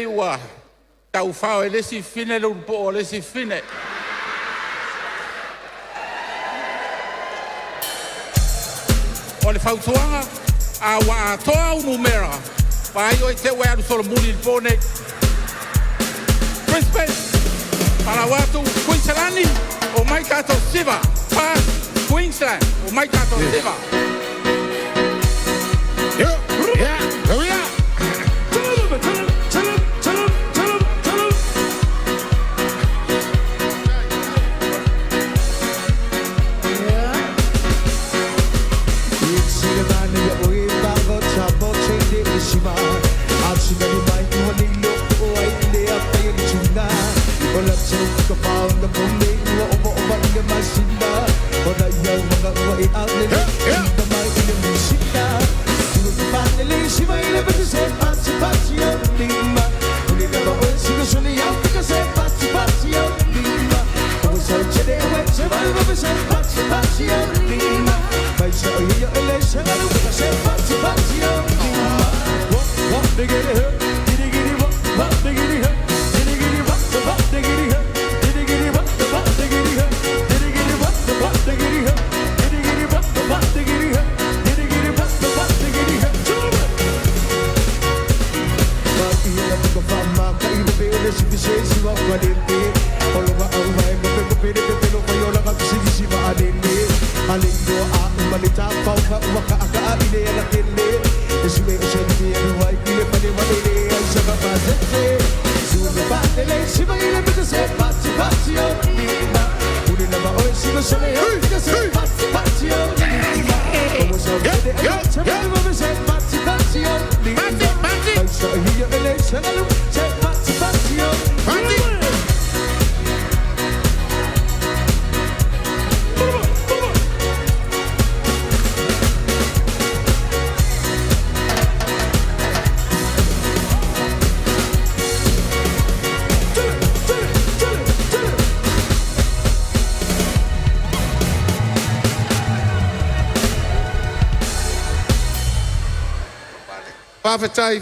ua tau whao e lesi fine le upo o lesi fine. O le whautuanga a wa a toa unumera. Pai o te wea solo muni il pone. Brisbane, para watu Queenslandi o mai kato siva. Pas Queensland o mai kato siva. Yeah, here we are. Whawhetai,